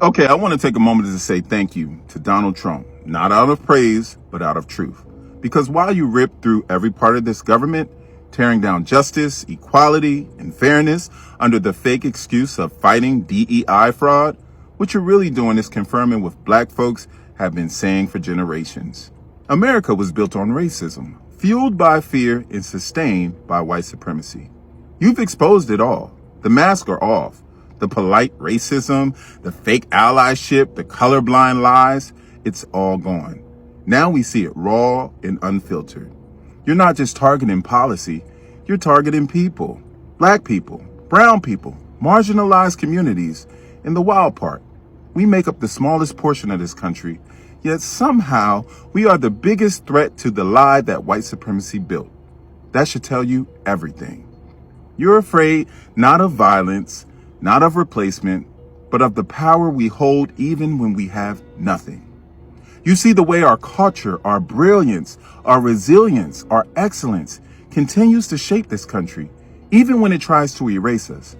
Okay, I want to take a moment to say thank you to Donald Trump, not out of praise, but out of truth. Because while you rip through every part of this government, tearing down justice, equality, and fairness under the fake excuse of fighting DEI fraud, what you're really doing is confirming what black folks have been saying for generations. America was built on racism, fueled by fear and sustained by white supremacy. You've exposed it all. The masks are off. The polite racism, the fake allyship, the colorblind lies, it's all gone. Now we see it raw and unfiltered. You're not just targeting policy, you're targeting people. Black people, brown people, marginalized communities. And the wild part, we make up the smallest portion of this country, yet somehow we are the biggest threat to the lie that white supremacy built. That should tell you everything. You're afraid not of violence, not of replacement, but of the power we hold even when we have nothing. You see the way our culture, our brilliance, our resilience, our excellence continues to shape this country, even when it tries to erase us.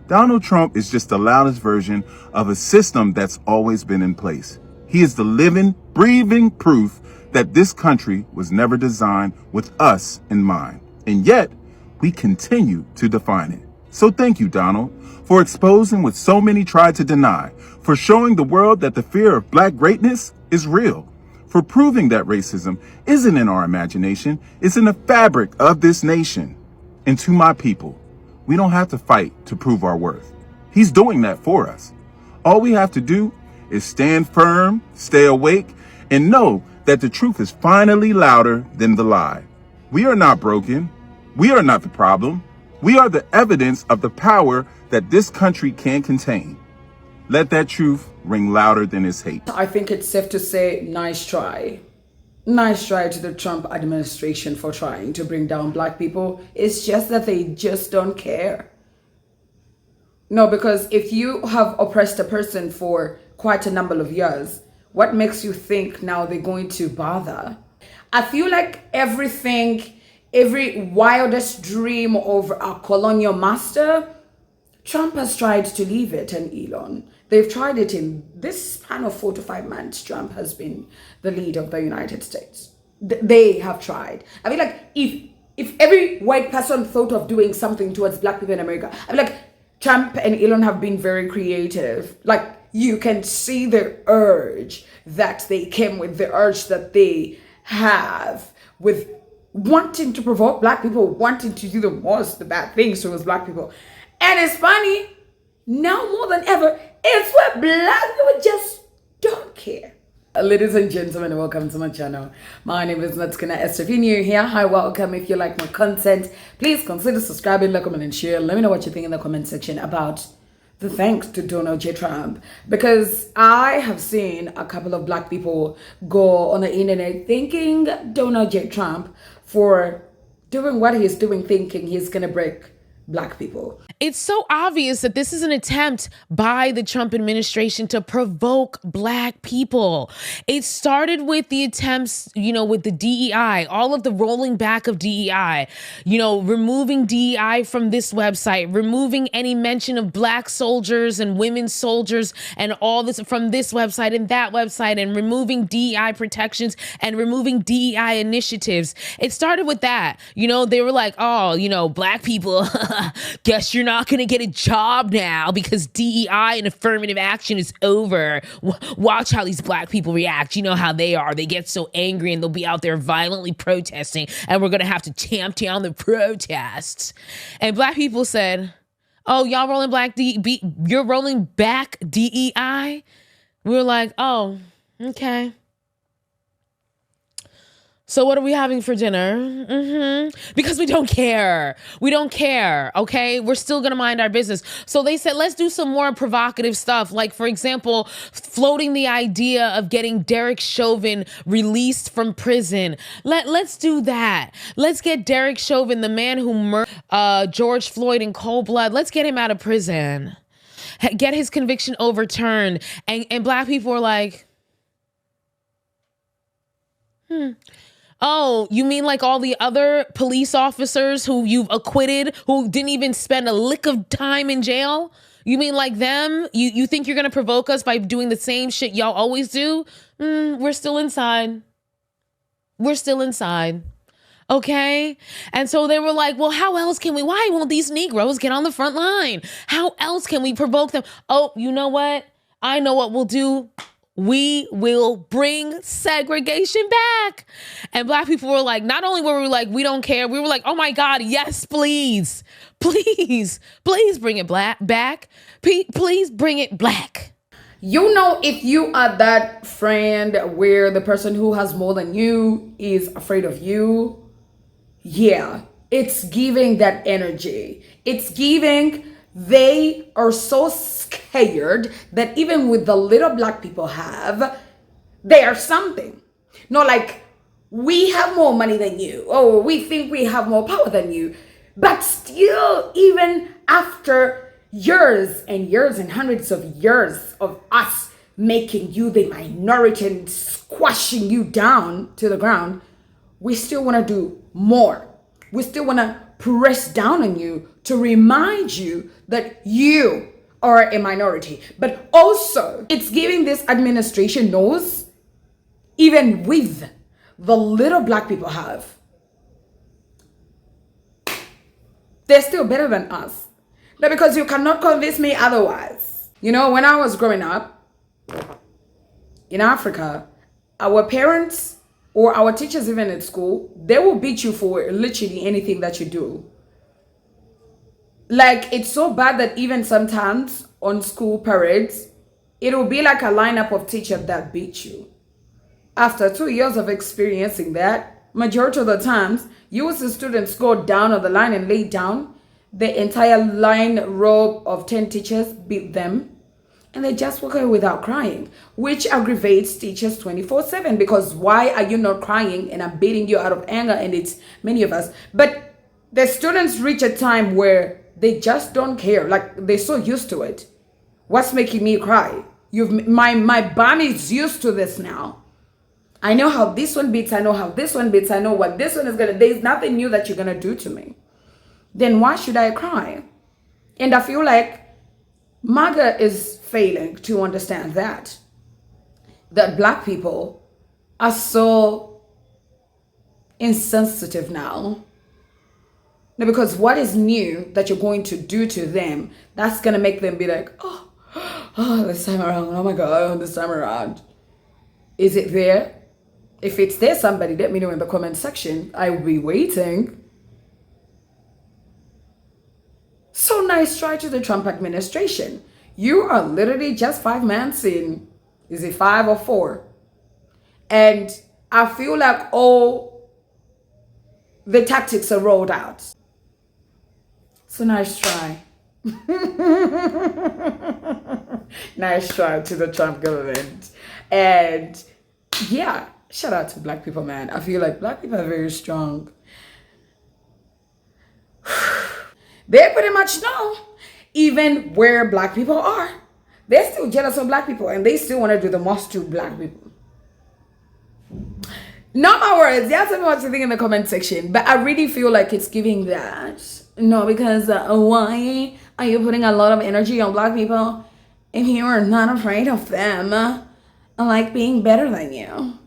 Donald Trump is just the loudest version of a system that's always been in place. He is the living, breathing proof that this country was never designed with us in mind. And yet, we continue to define it. So thank you, Donald, for exposing what so many tried to deny, for showing the world that the fear of black greatness is real, for proving that racism isn't in our imagination, it's in the fabric of this nation. And to my people, we don't have to fight to prove our worth. He's doing that for us. All we have to do is stand firm, stay awake, and know that the truth is finally louder than the lie. We are not broken. We are not the problem. We are the evidence of the power that this country can contain. Let that truth ring louder than its hate. I think it's safe to say, nice try. Nice try to the Trump administration for trying to bring down black people. It's just that they just don't care. No, because if you have oppressed a person for quite a number of years, what makes you think now they're going to bother? I feel like every wildest dream of a colonial master, Trump has tried to leave it, and Elon. They've tried it in this span of 4 to 5 months. Trump has been the leader of the United States. They have tried. I mean, like, if every white person thought of doing something towards black people in America, I mean, like, Trump and Elon have been very creative. Like, you can see the urge that they came with, the urge that they have with wanting to provoke black people, wanting to do the bad things towards black people. And it's funny, now more than ever, it's where black people just don't care. Ladies and gentlemen, welcome to my channel. My name is Natskina Esther. If you're new here, hi, welcome. If you like my content, please consider subscribing, like, comment, and share. Let me know what you think in the comment section about the thanks to Donald J. Trump, because I have seen a couple of black people go on the internet thanking Donald J. Trump for doing what he's doing, thinking he's gonna break black people. It's so obvious that this is an attempt by the Trump administration to provoke black people. It started with the attempts, with the DEI, all of the rolling back of DEI, removing DEI from this website, removing any mention of black soldiers and women soldiers and all this from this website and that website, and removing DEI protections and removing DEI initiatives. It started with that. They were like, oh, black people, guess you're not going to get a job now because DEI and affirmative action is over. Watch how these black people react. You know how they are. They get so angry and they'll be out there violently protesting, and we're going to have to tamp down the protests. And black people said, oh, y'all rolling you're rolling back DEI? We were like, oh, okay. So what are we having for dinner? Because we don't care. We don't care, okay? We're still gonna mind our business. So they said, let's do some more provocative stuff. Like, for example, floating the idea of getting Derek Chauvin released from prison. Let's do that. Let's get Derek Chauvin, the man who murdered George Floyd in cold blood. Let's get him out of prison. Get his conviction overturned. And black people were like, oh, you mean like all the other police officers who you've acquitted, who didn't even spend a lick of time in jail? You mean like them? You think you're going to provoke us by doing the same shit y'all always do? We're still inside. We're still inside. Okay. And so they were like, well, how else can we? Why won't these Negroes get on the front line? How else can we provoke them? Oh, you know what? I know what we'll do. We will bring segregation back. And Black people were like, not only were we like, we don't care. We were like, oh my God, yes, please. Please bring it back. Please bring it black. You know, if you are that friend where the person who has more than you is afraid of you, yeah, it's giving that energy. It's giving, they are so scared that even with the little Black people have, they are something. No, like, we have more money than you. Oh, we think we have more power than you. But still, even after years and years and hundreds of years of us making you the minority and squashing you down to the ground, we still want to do more. We still want to press down on you to remind you that you are a minority. But also, it's giving this administration knows, even with the little Black people have, they're still better than us. Now, because you cannot convince me otherwise. You know, when I was growing up in Africa, our parents or our teachers, even at school, they will beat you for literally anything that you do. Like, it's so bad that even sometimes on school parades, it will be like a lineup of teachers that beat you. After 2 years of experiencing that, majority of the times, you will see students go down on the line and lay down. The entire line row of 10 teachers beat them. And they just walk away without crying, which aggravates teachers 24/7, because why are you not crying? And I'm beating you out of anger, and it's many of us. But the students reach a time where they just don't care. Like, they're so used to it. What's making me cry? My body is used to this now. I know how this one beats. I know how this one beats. I know what this one is gonna. There's nothing new that you're gonna do to me. Then why should I cry? And I feel like Maga is failing to understand that Black people are so insensitive now. Because what is new that you're going to do to them, that's going to make them be like, oh, this time around, oh my God, this time around. Is it there? If it's there, somebody let me know in the comment section. I will be waiting. So nice try to the Trump administration. You are literally just 5 months in. Is it 5 or 4? And I feel like all the tactics are rolled out. So nice try. Nice try to the Trump government. And yeah, shout out to Black people, man. I feel like Black people are very strong. They pretty much know, even where Black people are, they're still jealous of Black people, and they still want to do the most to Black people. Not my words. Yeah, tell me what you think in the comment section. But I really feel like it's giving that. No, because why are you putting a lot of energy on Black people if you are not afraid of them? I like being better than you.